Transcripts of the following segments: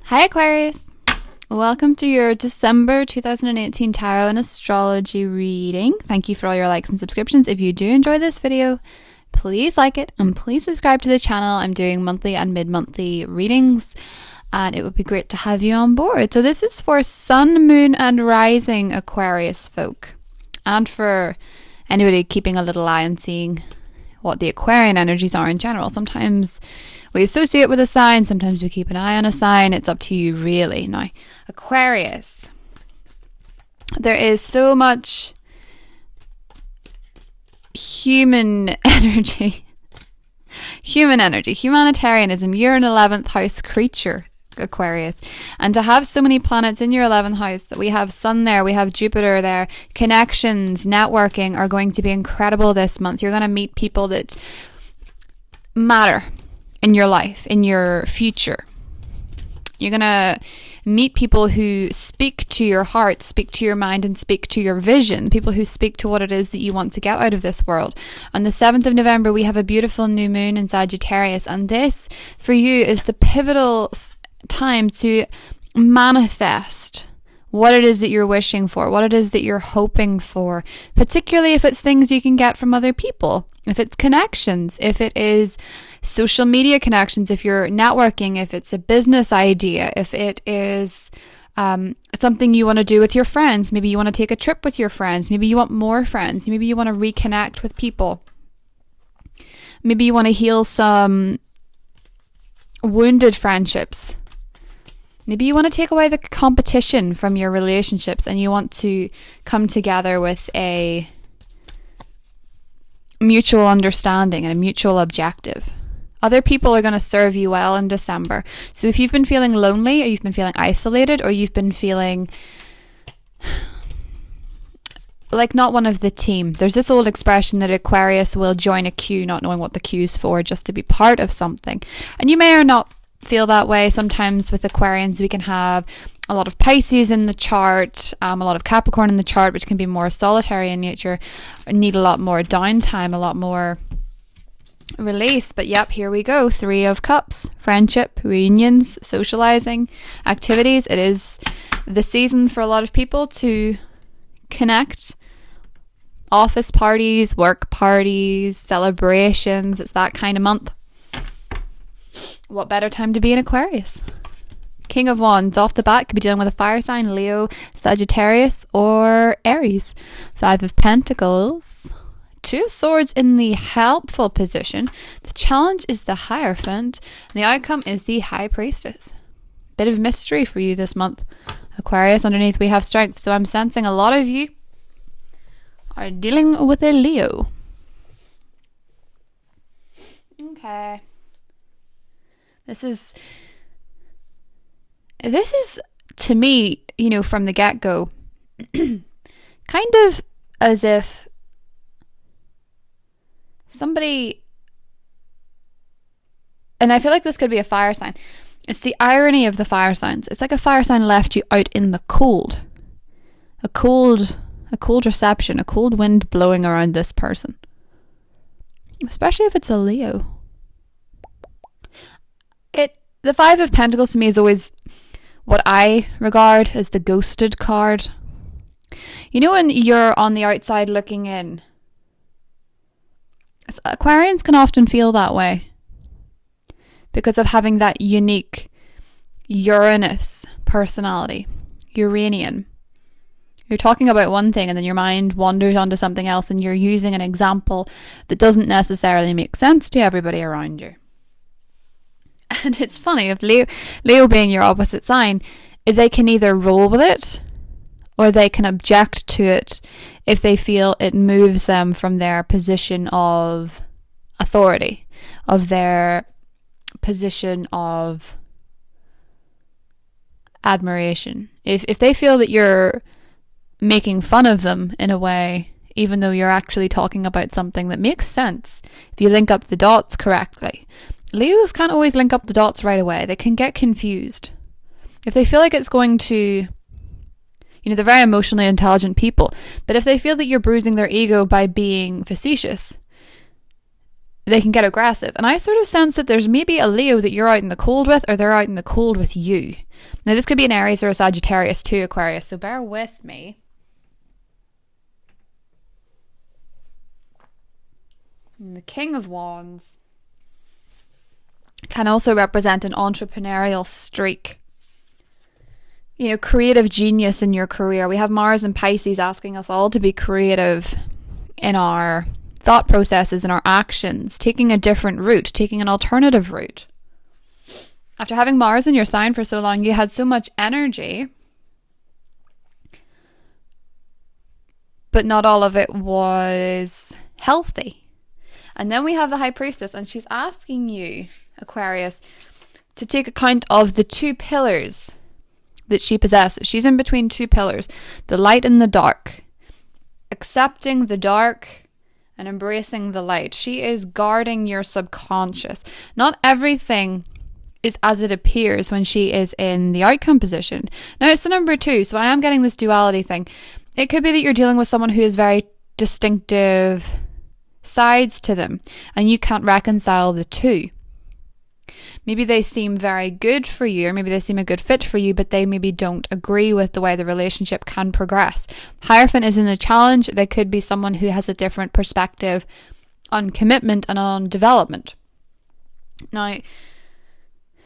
Hi Aquarius! Welcome to your December 2018 Tarot and Astrology reading. Thank you for all your likes and subscriptions. If you do enjoy this video, please like it and please subscribe to the channel. I'm doing monthly and mid-monthly readings and it would be great to have you on board. So this is for Sun, Moon and Rising Aquarius folk, and for anybody keeping a little eye on seeing what the Aquarian energies are in general. Sometimes we associate with a sign, sometimes we keep an eye on a sign. It's up to you really. Now, Aquarius, there is so much human energy, humanitarianism. You're an 11th house creature, Aquarius, and to have so many planets in your 11th house, we have Sun there, we have Jupiter there, connections, networking are going to be incredible this month. You're going to meet people that matter in your life, in your future. You're going to meet people who speak to your heart, speak to your mind, and speak to your vision. People who speak to what it is that you want to get out of this world. On the 7th of November, we have a beautiful new moon in Sagittarius, and this, for you, is the pivotal time to manifest what it is that you're wishing for, what it is that you're hoping for, particularly if it's things you can get from other people, if it's connections, if it is social media connections, if you're networking, if it's a business idea, if it is something you want to do with your friends. Maybe you want to take a trip with your friends, maybe you want more friends, maybe you want to reconnect with people, maybe you want to heal some wounded friendships. Maybe you want to take away the competition from your relationships and you want to come together with a mutual understanding and a mutual objective. Other people are going to serve you well in December. So if you've been feeling lonely, or you've been feeling isolated, or you've been feeling like not one of the team, there's this old expression that Aquarius will join a queue not knowing what the queue's for, just to be part of something. And you may or not feel that way. Sometimes with Aquarians we can have a lot of Pisces in the chart, a lot of Capricorn in the chart, which can be more solitary in nature, need a lot more downtime, a lot more release. But yep, here we go. 3 of Cups, friendship, reunions, socializing, activities. It is the season for a lot of people to connect. Office parties, work parties, celebrations. It's that kind of month. What better time to be in Aquarius? King of Wands off the bat, could be dealing with a fire sign, Leo, Sagittarius, or Aries. 5 of Pentacles, 2 of Swords in the helpful position. The challenge is the Hierophant, and the outcome is the High Priestess. Bit of mystery for you this month, Aquarius. Underneath we have Strength, so I'm sensing a lot of you are dealing with a Leo. Okay. This is to me, from the get-go, kind of as if somebody, and I feel like this could be a fire sign. It's the irony of the fire signs. It's like a fire sign left you out in the cold. A cold reception, a cold wind blowing around this person. Especially if it's a Leo. The 5 of Pentacles to me is always what I regard as the ghosted card. You know, when you're on the outside looking in, Aquarians can often feel that way because of having that unique Uranus personality. Uranian. You're talking about one thing and then your mind wanders onto something else and you're using an example that doesn't necessarily make sense to everybody around you. And it's funny, if Leo being your opposite sign, they can either roll with it or they can object to it if they feel it moves them from their position of authority, of their position of admiration. If they feel that you're making fun of them in a way, even though you're actually talking about something that makes sense, if you link up the dots correctly. Leos can't always link up the dots right away. They can get confused. If they feel like it's going to, they're very emotionally intelligent people, but if they feel that you're bruising their ego by being facetious, they can get aggressive. And I sort of sense that there's maybe a Leo that you're out in the cold with, or they're out in the cold with you. Now, this could be an Aries or a Sagittarius too, Aquarius, so bear with me. And the King of Wands can also represent an entrepreneurial streak. You know, creative genius in your career. We have Mars and Pisces asking us all to be creative in our thought processes and our actions, taking a different route, taking an alternative route. After having Mars in your sign for so long, you had so much energy, but not all of it was healthy. And then we have the High Priestess, and she's asking you, Aquarius, to take account of the two pillars that she possesses. She's in between two pillars, the light and the dark. Accepting the dark and embracing the light. She is guarding your subconscious. Not everything is as it appears when she is in the outcome position. Now, it's the number 2, so I am getting this duality thing. It could be that you're dealing with someone who has very distinctive sides to them, and you can't reconcile the two. Maybe they seem very good for you, or maybe they seem a good fit for you, but they maybe don't agree with the way the relationship can progress. Hierophant is in the challenge. They could be someone who has a different perspective on commitment and on development. Now,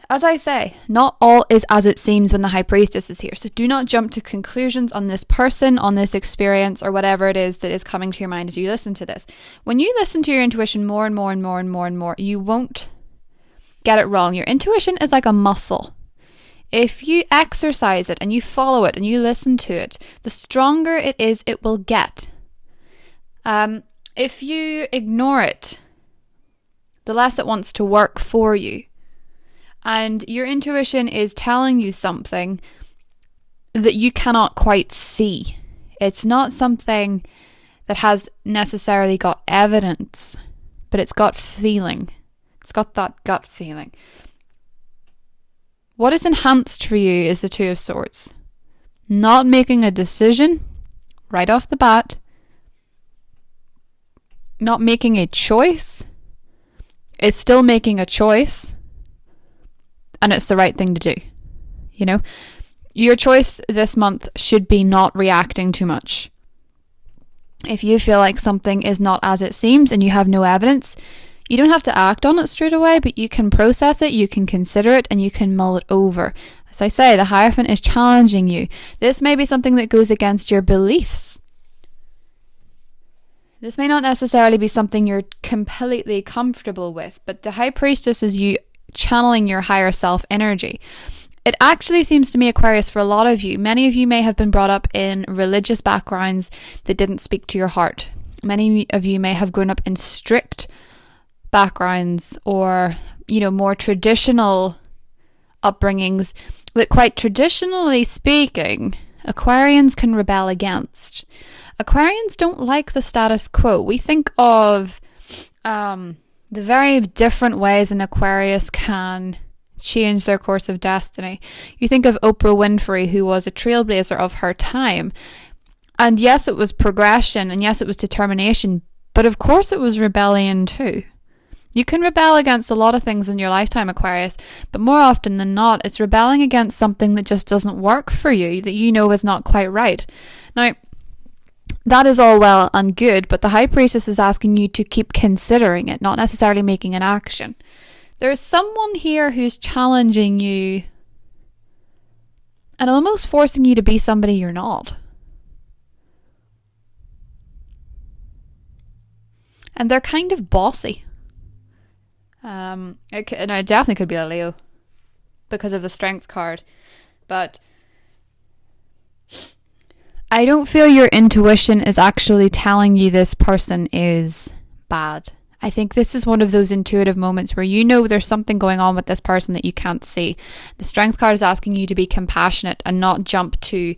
as I say, not all is as it seems when the High Priestess is here. So do not jump to conclusions on this person, on this experience, or whatever it is that is coming to your mind as you listen to this. When you listen to your intuition more and more and more and more and more, you won't get it wrong. Your intuition is like a muscle. If you exercise it and you follow it and you listen to it, the stronger it is, it will get. If you ignore it, the less it wants to work for you. And your intuition is telling you something that you cannot quite see. It's not something that has necessarily got evidence, but it's got feeling. It's got that gut feeling. What is enhanced for you is the Two of Swords. Not making a decision right off the bat. Not making a choice. It's still making a choice. And it's the right thing to do. You know? Your choice this month should be not reacting too much. If you feel like something is not as it seems and you have no evidence, you don't have to act on it straight away, but you can process it, you can consider it, and you can mull it over. As I say, the Hierophant is challenging you. This may be something that goes against your beliefs. This may not necessarily be something you're completely comfortable with, but the High Priestess is you channeling your higher self energy. It actually seems to me, Aquarius, for a lot of you, many of you may have been brought up in religious backgrounds that didn't speak to your heart. Many of you may have grown up in strict backgrounds or, more traditional upbringings that, quite traditionally speaking, Aquarians can rebel against. Aquarians don't like the status quo. We think of the very different ways an Aquarius can change their course of destiny. You think of Oprah Winfrey, who was a trailblazer of her time. And yes, it was progression, and yes, it was determination, but of course it was rebellion too. You can rebel against a lot of things in your lifetime, Aquarius, but more often than not, it's rebelling against something that just doesn't work for you, that you know is not quite right. Now, that is all well and good, but the High Priestess is asking you to keep considering it, not necessarily making an action. There is someone here who's challenging you and almost forcing you to be somebody you're not. And they're kind of bossy. And it definitely could be a Leo because of the Strength card. But I don't feel your intuition is actually telling you this person is bad. I think this is one of those intuitive moments where you know there's something going on with this person that you can't see. The Strength card is asking you to be compassionate and not jump to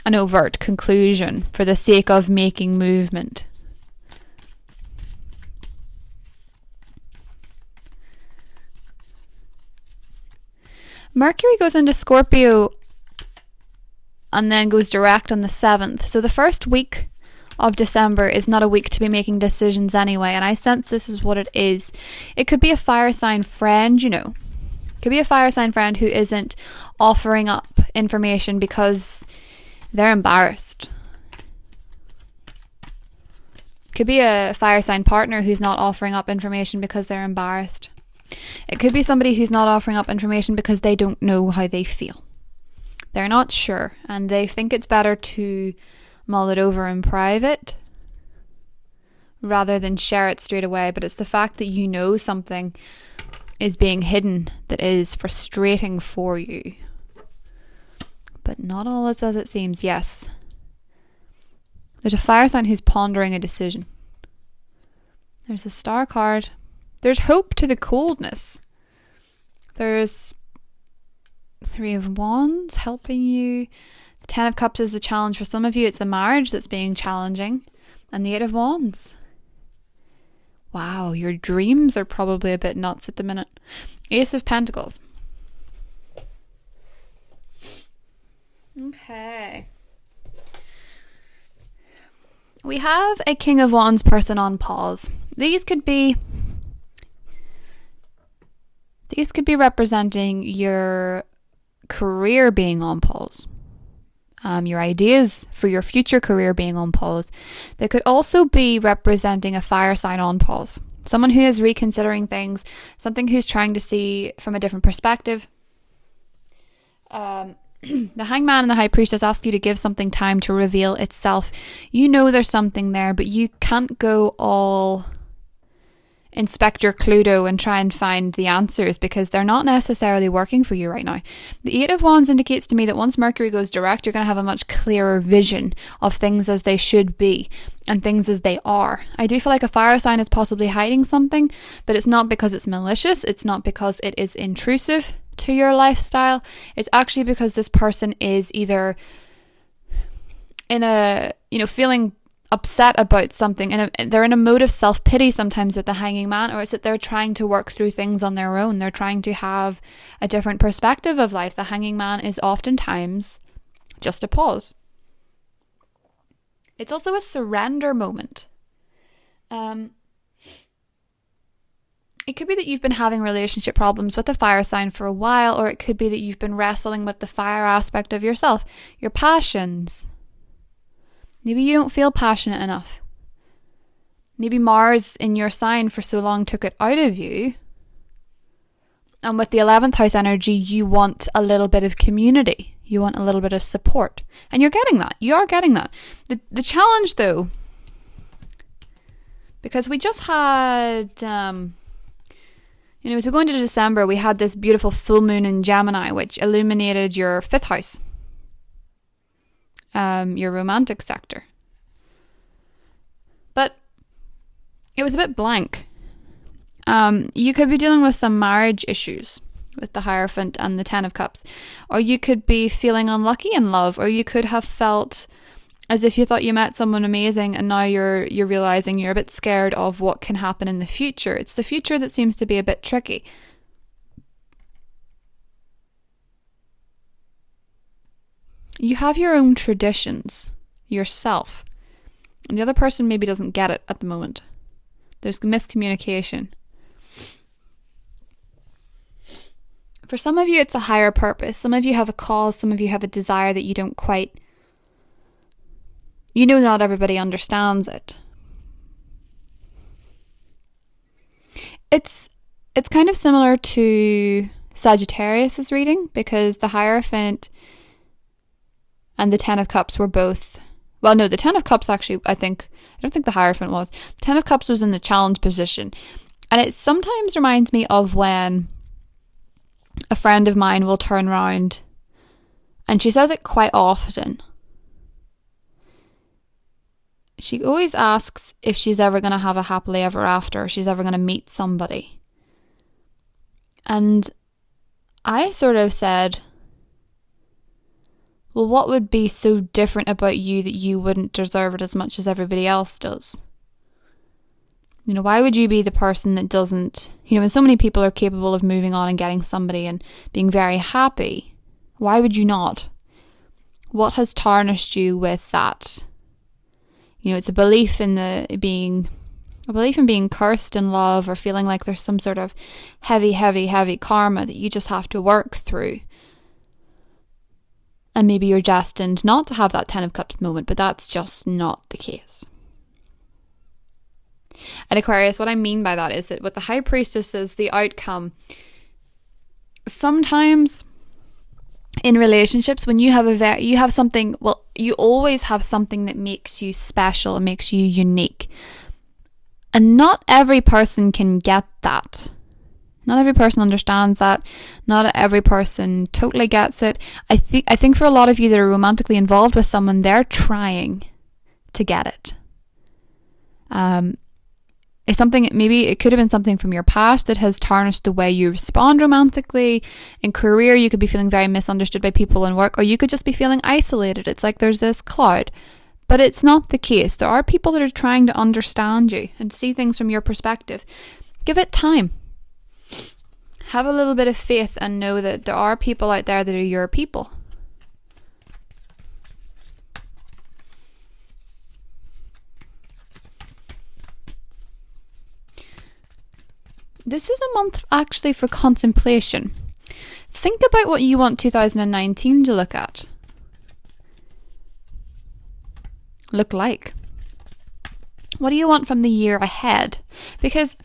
an overt conclusion for the sake of making movement. Mercury goes into Scorpio and then goes direct on the 7th. So the first week of December is not a week to be making decisions anyway, and I sense this is what it is. It could be a fire sign friend, you know. It could be a fire sign friend who isn't offering up information because they're embarrassed. Could be a fire sign partner who's not offering up information because they're embarrassed. It could be somebody who's not offering up information because they don't know how they feel. They're not sure, and they think it's better to mull it over in private rather than share it straight away. But it's the fact that you know something is being hidden that is frustrating for you. But not all is as it seems. Yes. There's a fire sign who's pondering a decision. There's a star card. There's hope to the coldness. There's 3 of Wands helping you. The 10 of Cups is the challenge for some of you. It's the marriage that's being challenging. And the 8 of Wands. Wow, your dreams are probably a bit nuts at the minute. Ace of Pentacles. Okay. We have a King of Wands person on pause. These could be representing your career being on pause. Your ideas for your future career being on pause. They could also be representing a fire sign on pause. Someone who is reconsidering things, something who's trying to see from a different perspective. The Hangman and the High Priestess ask you to give something time to reveal itself. You know there's something there, but you can't go all Inspector Cluedo and try and find the answers because they're not necessarily working for you right now. The 8 of Wands indicates to me that once Mercury goes direct, you're going to have a much clearer vision of things as they should be and things as they are. I do feel like a fire sign is possibly hiding something, but it's not because it's malicious. It's not because it is intrusive to your lifestyle. It's actually because this person is either in a, feeling upset about something, and they're in a mode of self-pity sometimes with the Hanging Man, or it's that they're trying to work through things on their own. They're trying to have a different perspective of life. The Hanging Man is oftentimes just a pause. It's also a surrender moment. It could be that you've been having relationship problems with a fire sign for a while, or it could be that you've been wrestling with the fire aspect of yourself, your passions. Maybe you don't feel passionate enough. Maybe Mars in your sign for so long took it out of you. And with the 11th house energy, you want a little bit of community. You want a little bit of support. And you're getting that. You are getting that. The challenge, though, because we just had, as we go into December, we had this beautiful full moon in Gemini, which illuminated your 5th house. Your romantic sector. But it was a bit blank. You could be dealing with some marriage issues with the Hierophant and the 10 of Cups. Or you could be feeling unlucky in love. Or you could have felt as if you thought you met someone amazing and now you're realizing you're a bit scared of what can happen in the future. It's the future that seems to be a bit tricky. You have your own traditions yourself, and the other person maybe doesn't get it at the moment. There's miscommunication. For some of you, it's a higher purpose. Some of you have a cause. Some of you have a desire that you don't quite... not everybody understands it. It's kind of similar to Sagittarius's reading, because the Hierophant and the 10 of Cups were both... Well, no, the 10 of Cups actually, I don't think the Hierophant was. The 10 of Cups was in the challenge position. And it sometimes reminds me of when a friend of mine will turn around, and she says it quite often. She always asks if she's ever going to have a happily ever after, or she's ever going to meet somebody. And I sort of said, well, what would be so different about you that you wouldn't deserve it as much as everybody else does? Why would you be the person that doesn't... when so many people are capable of moving on and getting somebody and being very happy, why would you not? What has tarnished you with that? It's a belief in being cursed in love, or feeling like there's some sort of heavy karma that you just have to work through. And maybe you're destined not to have that 10 of Cups moment, but that's just not the case. And Aquarius, what I mean by that is that with the High Priestess is the outcome. Sometimes in relationships, when you have something, well, you always have something that makes you special and makes you unique. And not every person can get that. Not every person understands that. Not every person totally gets it. I think for a lot of you that are romantically involved with someone, they're trying to get it. It's something, maybe it could have been something from your past that has tarnished the way you respond romantically. In career, you could be feeling very misunderstood by people in work, or you could just be feeling isolated. It's like there's this cloud. But it's not the case. There are people that are trying to understand you and see things from your perspective. Give it time. Have a little bit of faith and know that there are people out there that are your people. This is a month actually for contemplation. Think about what you want 2019 to look like. What do you want from the year ahead? Because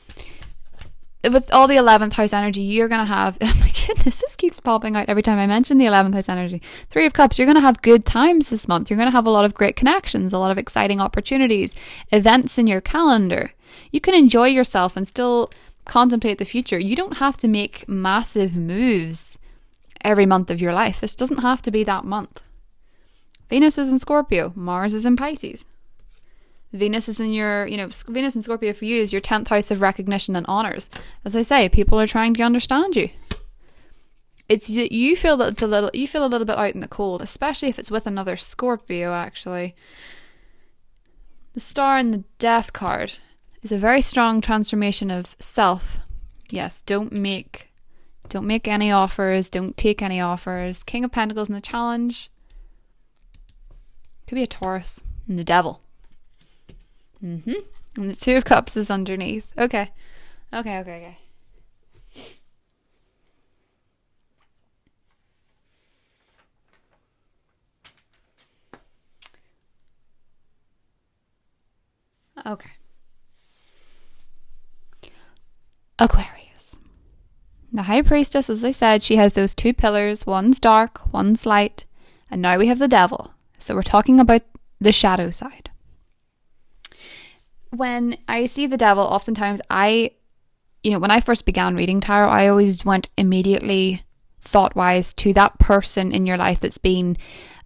with all the 11th house energy, you're going to have, oh my goodness, this keeps popping out every time I mention the 11th house energy. 3 of Cups, you're going to have good times this month. You're going to have a lot of great connections, a lot of exciting opportunities, events in your calendar. You can enjoy yourself and still contemplate the future. You don't have to make massive moves every month of your life. This doesn't have to be that month. Venus is in Scorpio. Mars is in Pisces. Venus is in your, Venus in Scorpio for you is your 10th house of recognition and honors. As I say, people are trying to understand you. You feel a little bit out in the cold, especially if it's with another Scorpio, actually. The Star and the Death card is a very strong transformation of self. Yes, don't make any offers, don't take any offers. King of Pentacles in the Challenge. Could be a Taurus and the Devil. And the 2 of Cups is underneath. Okay. Okay. Aquarius. The High Priestess, as I said, she has those 2 pillars. One's dark, one's light. And now we have the Devil. So we're talking about the shadow side. When I see the Devil, oftentimes when I first began reading tarot, I always went immediately thought-wise to that person in your life that's been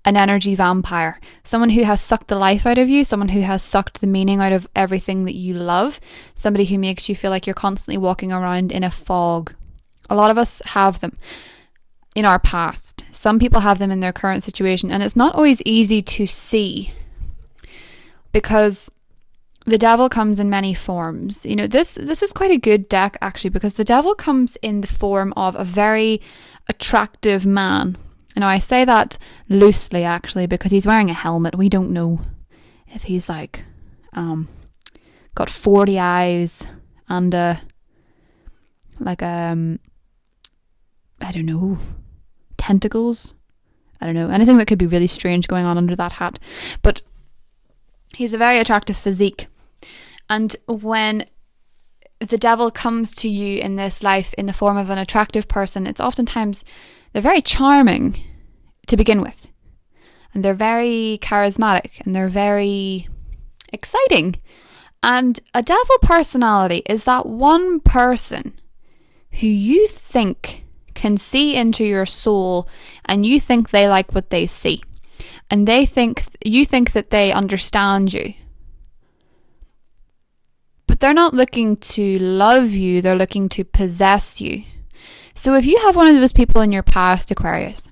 an energy vampire. Someone who has sucked the life out of you, someone who has sucked the meaning out of everything that you love, somebody who makes you feel like you're constantly walking around in a fog. A lot of us have them in our past. Some people have them in their current situation, and it's not always easy to see because the Devil comes in many forms. This is quite a good deck actually, because the Devil comes in the form of a very attractive man. I say that loosely actually because he's wearing a helmet. We don't know if he's like got 40 eyes and I don't know, tentacles. I don't know, anything that could be really strange going on under that hat. But he's a very attractive physique. And when the Devil comes to you in this life in the form of an attractive person, it's oftentimes, they're very charming to begin with. And they're very charismatic and they're very exciting. And a Devil personality is that one person who you think can see into your soul and you think they like what they see. And you think that they understand you. But they're not looking to love you, they're looking to possess you. So if you have one of those people in your past, Aquarius,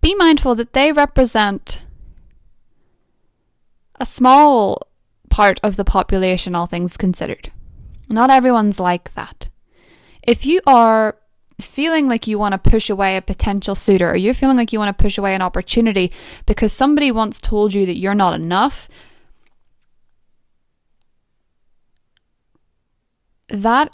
be mindful that they represent a small part of the population, all things considered. Not everyone's like that. If you are feeling like you want to push away a potential suitor, or you're feeling like you want to push away an opportunity because somebody once told you that you're not enough, that's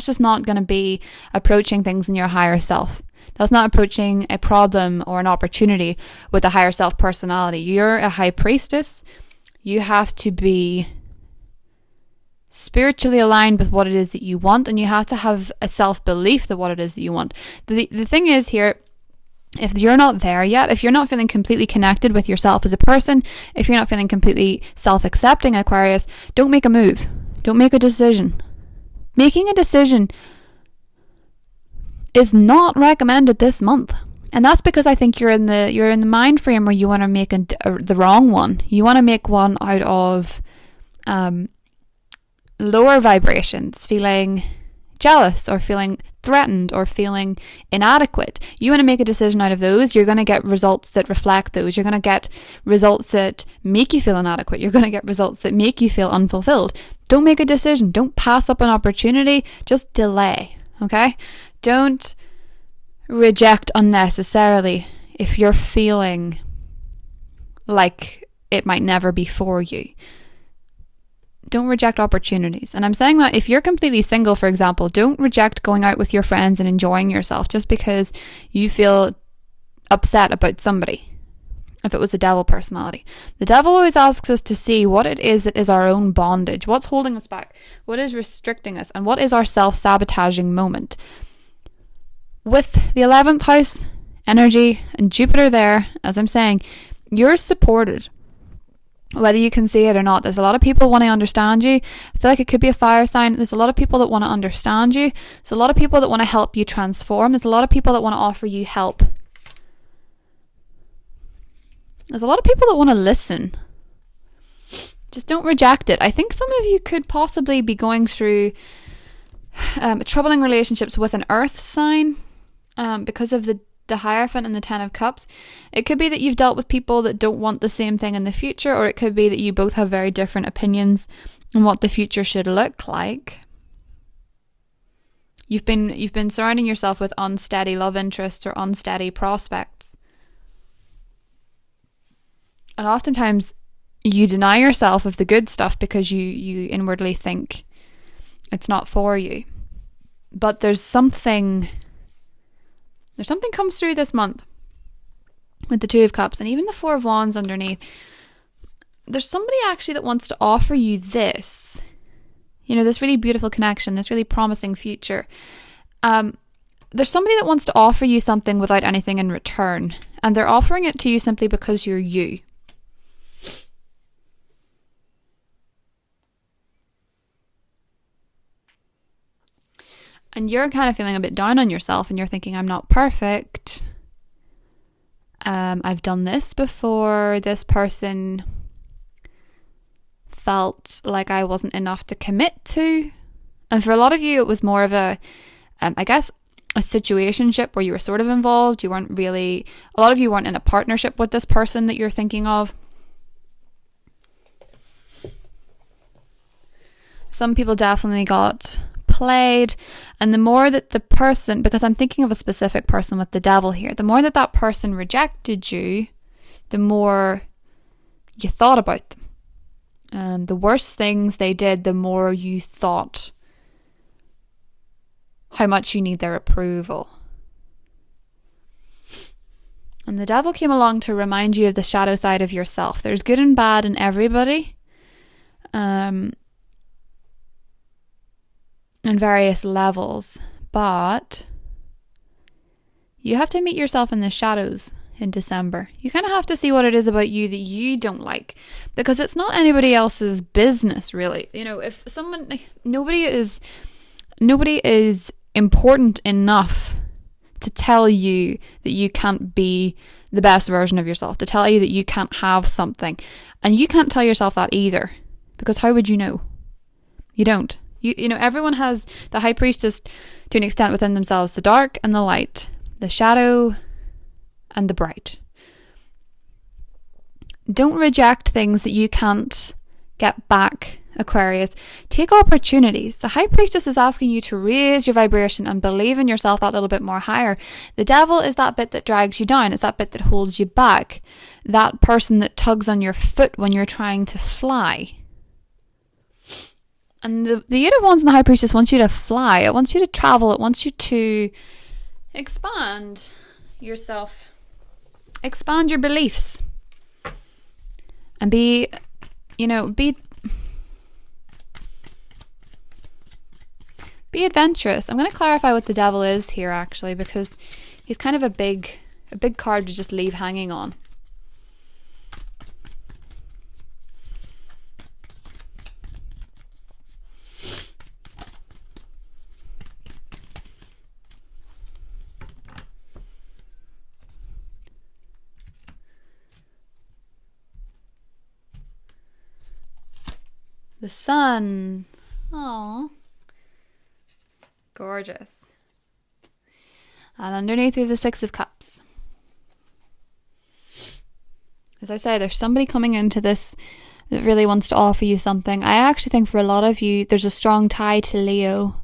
just not going to be approaching things in your higher self. That's not approaching a problem or an opportunity with a higher self personality. You're a high priestess. You have to be spiritually aligned with what it is that you want, and you have to have a self-belief that what it is that you want. The thing is here, if you're not there yet, if you're not feeling completely connected with yourself as a person, if you're not feeling completely self-accepting, Aquarius, don't make a move. Don't make a decision. Making a decision is not recommended this month. And that's because I think you're in the mind frame where you want to make the wrong one. You want to make one out of lower vibrations, feeling jealous or feeling threatened or feeling inadequate. You want to make a decision out of those. You're going to get results that reflect those. You're going to get results that make you feel inadequate. You're going to get results that make you feel unfulfilled. Don't make a decision. Don't pass up an opportunity. Just delay, okay? Don't reject unnecessarily if you're feeling like it might never be for you. Don't reject opportunities. And I'm saying that if you're completely single, for example, don't reject going out with your friends and enjoying yourself just because you feel upset about somebody. If it was a devil personality. The devil always asks us to see what it is that is our own bondage. What's holding us back? What is restricting us? And what is our self-sabotaging moment? With the 11th house energy and Jupiter there, as I'm saying, you're supported. Whether you can see it or not, there's a lot of people wanting to understand you. I feel like it could be a fire sign. There's a lot of people that want to understand you. There's a lot of people that want to help you transform. There's a lot of people that want to offer you help. There's a lot of people that want to listen. Just don't reject it. I think some of you could possibly be going through troubling relationships with an earth sign because of the Hierophant and the 10 of Cups. It could be that you've dealt with people that don't want the same thing in the future, or it could be that you both have very different opinions on what the future should look like. You've been surrounding yourself with unsteady love interests or unsteady prospects. And oftentimes you deny yourself of the good stuff because you inwardly think it's not for you. But there's something comes through this month with the 2 of Cups and even the 4 of Wands underneath. There's somebody actually that wants to offer you this, this really beautiful connection, this really promising future. There's somebody that wants to offer you something without anything in return, and they're offering it to you simply because you're you. And you're kind of feeling a bit down on yourself and you're thinking, I'm not perfect. I've done this before. This person felt like I wasn't enough to commit to. And for a lot of you, it was more of a situationship where you were sort of involved. A lot of you weren't in a partnership with this person that you're thinking of. Some people definitely got played, and the more that the person, because I'm thinking of a specific person with the devil here, the more that person rejected you, the more you thought about them. The worse things they did, the more you thought how much you need their approval. And the devil came along to remind you of the shadow side of yourself. There's good and bad in everybody. In various levels, but you have to meet yourself in the shadows in December. You kind of have to see what it is about you that you don't like, because it's not anybody else's business, really. If nobody is important enough to tell you that you can't be the best version of yourself, to tell you that you can't have something, and you can't tell yourself that either, because how would you know? You don't. Everyone has the high priestess to an extent within themselves, the dark and the light, the shadow and the bright. Don't reject things that you can't get back, Aquarius. Take opportunities. The High Priestess is asking you to raise your vibration and believe in yourself that little bit more higher. The Devil is that bit that drags you down. It's that bit that holds you back. That person that tugs on your foot when you're trying to fly. And the Eight of Wands and the High Priestess wants you to fly. It wants you to travel. It wants you to expand yourself. Expand your beliefs. And be adventurous. I'm going to clarify what the Devil is here, actually, because he's kind of a big card to just leave hanging on. The Sun. Aww. Gorgeous. And underneath we have the Six of Cups. As I say, there's somebody coming into this that really wants to offer you something. I actually think for a lot of you, there's a strong tie to Leo.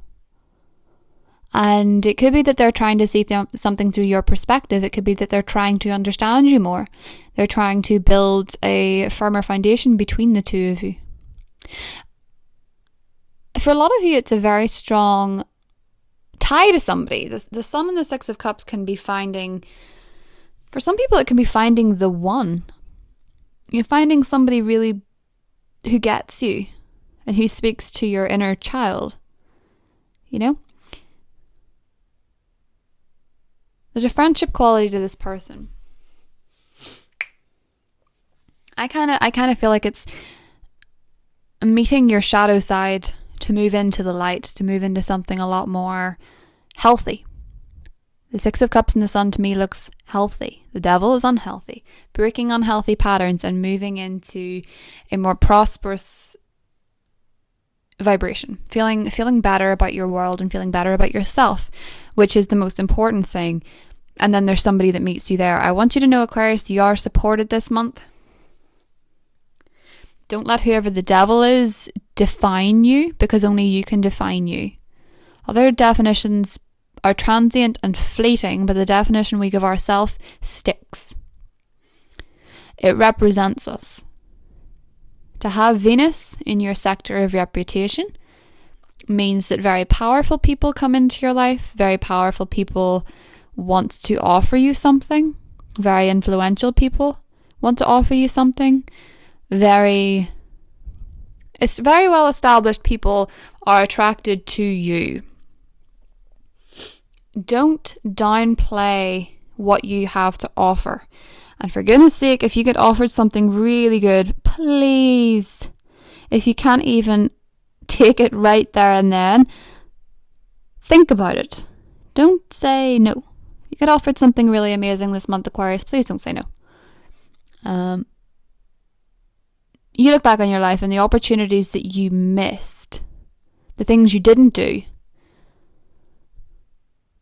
And it could be that they're trying to see something through your perspective. It could be that they're trying to understand you more. They're trying to build a firmer foundation between the two of you. For a lot of you, it's a very strong tie to somebody. The Sun and the Six of Cups can be finding, for some people it can be finding the one. You're finding somebody really who gets you and who speaks to your inner child. You know? There's a friendship quality to this person. I kind of feel like it's meeting your shadow side to move into the light, to move into something a lot more healthy. The Six of Cups and the Sun to me looks healthy. The Devil is unhealthy. Breaking unhealthy patterns and moving into a more prosperous vibration. Feeling better about your world and feeling better about yourself, which is the most important thing. And then there's somebody that meets you there. I want you to know, Aquarius, you are supported this month. Don't let whoever the Devil is define you, because only you can define you. Other definitions are transient and fleeting, but the definition we give ourselves sticks. It represents us. To have Venus in your sector of reputation means that very powerful people come into your life. Very powerful people want to offer you something. Very influential people want to offer you something. It's very well established people are attracted to you. Don't downplay what you have to offer. And for goodness sake, if you get offered something really good, please, if you can't even take it right there and then, think about it. Don't say no. If you get offered something really amazing this month, Aquarius, please don't say no. You look back on your life and the opportunities that you missed, the things you didn't do,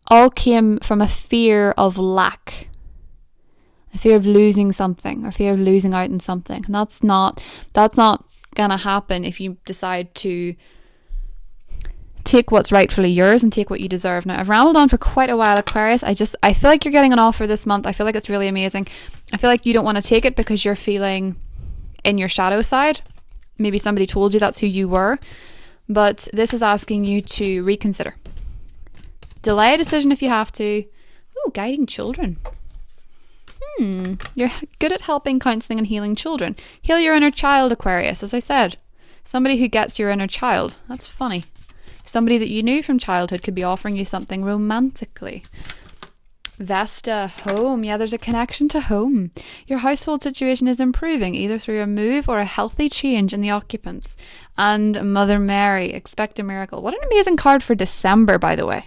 all came from a fear of lack, a fear of losing something, or fear of losing out on something. And that's not gonna happen if you decide to take what's rightfully yours and take what you deserve. Now, I've rambled on for quite a while, Aquarius. I feel like you're getting an offer this month. I feel like it's really amazing. I feel like you don't want to take it because you're feeling in your shadow side. Maybe somebody told you that's who you were, but this is asking you to reconsider. Delay a decision if you have to. Ooh, guiding children. You're good at helping, counselling and healing children. Heal your inner child, Aquarius, as I said. Somebody who gets your inner child. That's funny. Somebody that you knew from childhood could be offering you something romantically. Vesta, home. Yeah, there's a connection to home. Your household situation is improving, either through a move or a healthy change in the occupants. And Mother Mary, expect a miracle. What an amazing card for December, by the way.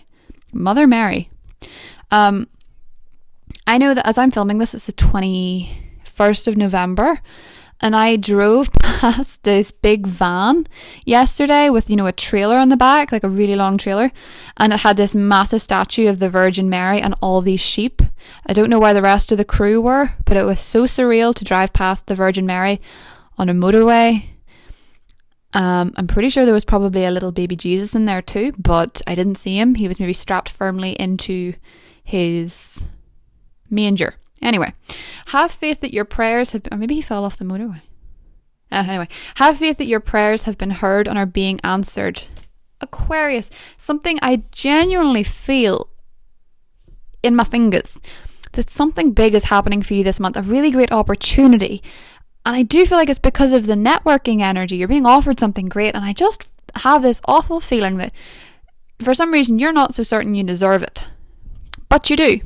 Mother Mary. I know that as I'm filming this, it's the 21st of November. And I drove past this big van yesterday with, a trailer on the back, like a really long trailer. And it had this massive statue of the Virgin Mary and all these sheep. I don't know where the rest of the crew were, but it was so surreal to drive past the Virgin Mary on a motorway. I'm pretty sure there was probably a little baby Jesus in there too, but I didn't see him. He was maybe strapped firmly into his manger. Anyway, have faith that your prayers have been, or maybe he fell off the motorway. Anyway, have faith that your prayers have been heard and are being answered. Aquarius, something I genuinely feel in my fingers, that something big is happening for you this month, a really great opportunity. And I do feel like it's because of the networking energy. You're being offered something great, and I just have this awful feeling that for some reason you're not so certain you deserve it. But you do.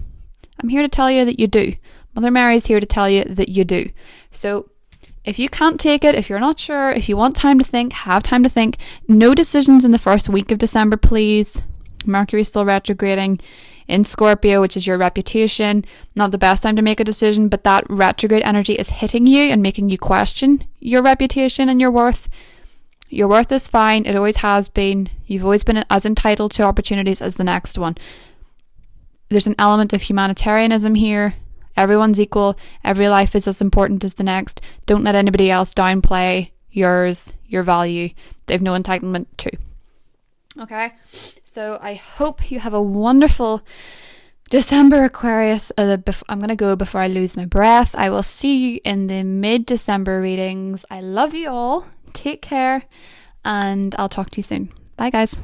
I'm here to tell you that you do. Mother Mary's here to tell you that you do. So if you can't take it, if you're not sure, if you want time to think, have time to think. No decisions in the first week of December, please. Mercury's still retrograding in Scorpio, which is your reputation. Not the best time to make a decision, but that retrograde energy is hitting you and making you question your reputation and your worth. Your worth is fine. It always has been. You've always been as entitled to opportunities as the next one. There's an element of humanitarianism here. Everyone's equal. Every life is as important as the next. Don't let anybody else downplay yours, your value. They've no entitlement to. Okay? So I hope you have a wonderful December, Aquarius. I'm going to go before I lose my breath. I will see you in the mid-December readings. I love you all. Take care. And I'll talk to you soon. Bye, guys.